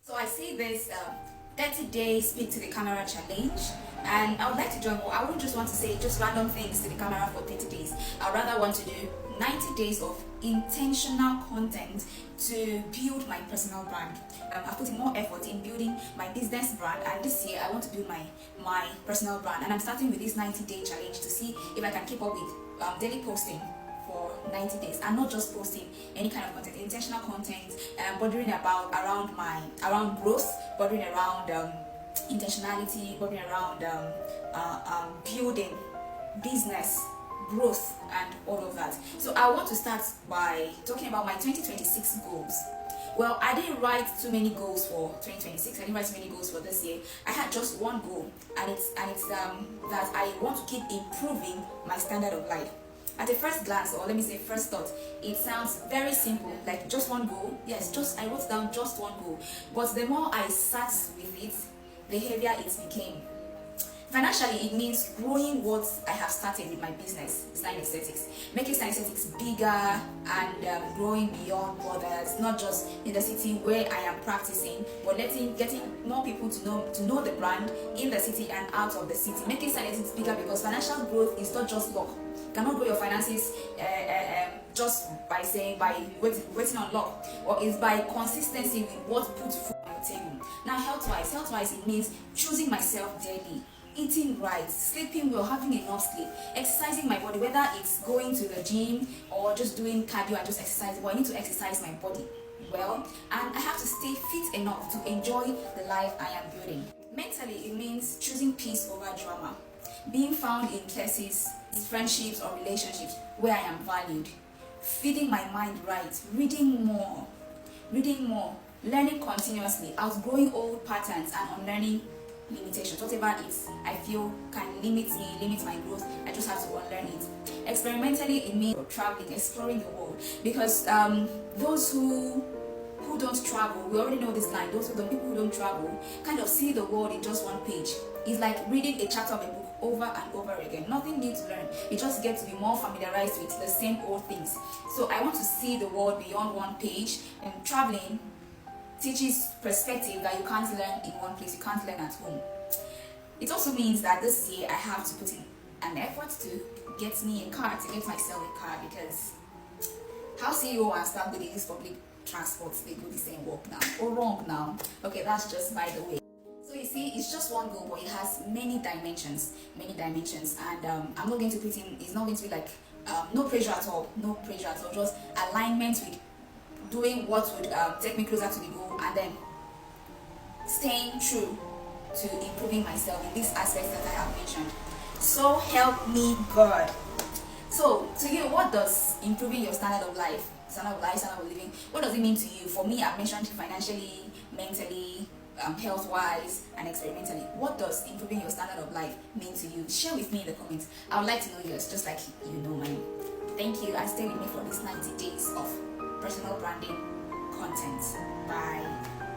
So I see this 30-day speak to the camera challenge, and I would like to join. Well, I wouldn't just want to say just random things to the camera for 30 days. I'd rather want to do 90 days of intentional content to build my personal brand. I'm putting more effort in building my business brand, and this year I want to build my personal brand, and I'm starting with this 90-day challenge to see if I can keep up with daily posting for 90 days, and not just posting any kind of content, intentional content, bordering around growth, bordering around intentionality, bordering around building business growth and all of that. So I want to start by talking about my 2026 goals. Well, I didn't write too many goals for 2026. I didn't write too many goals for this year. I had just one goal, and it's that I want to keep improving my standard of life. At a first glance, or let me say first thought, it sounds very simple, like just one goal. Yes, I wrote down just one goal. But the more I sat with it, the heavier it became. Financially, it means growing what I have started with my business, Style Aesthetics, making Style Aesthetics bigger and growing beyond borders, not just in the city where I am practicing, but getting more people to know the brand in the city and out of the city, making Style Aesthetics bigger, because financial growth is not just luck. You cannot grow your finances just by waiting on luck, or it's by consistency with what puts food on your table. Now, health-wise, it means choosing myself daily, eating right, sleeping well, having enough sleep, exercising my body, whether it's going to the gym or just doing cardio and just exercising. But I need to exercise my body well, and I have to stay fit enough to enjoy the life I am building. Mentally, it means choosing peace over drama, being found in places, friendships or relationships where I am valued, feeding my mind right, reading more, learning continuously, outgrowing old patterns and unlearning limitations. Whatever it I feel can limit my growth, I just have to unlearn it. Experimentally, it means traveling, exploring the world, because those who don't travel, we already know this line, the people who don't travel kind of see the world in just one page. It's like reading a chapter of a book over and over again. Nothing new to learn. You just get to be more familiarized with the same old things. So I want to see the world beyond one page, and traveling teaches perspective that you can't learn in one place, you can't learn at home. It also means that this year I have to put in an effort to get me a car, to get myself a car, because how CEO and staff do this public transport, they do the same work now, or wrong now. Okay, that's just by the way. So you see, it's just one goal, but it has many dimensions, and I'm not going to put in, it's not going to be like no pressure at all, just alignment with doing what would take me closer to the goal, and then staying true to improving myself in these aspects that I have mentioned. So help me God. So to you, what does improving your standard of living, what does it mean to you? For me, I've mentioned financially, mentally, health-wise, and experimentally. What does improving your standard of life mean to you? Share with me in the comments. I would like to know yours, just like you know mine. Thank you, and stay with me for these 90 days of personal branding content. Bye.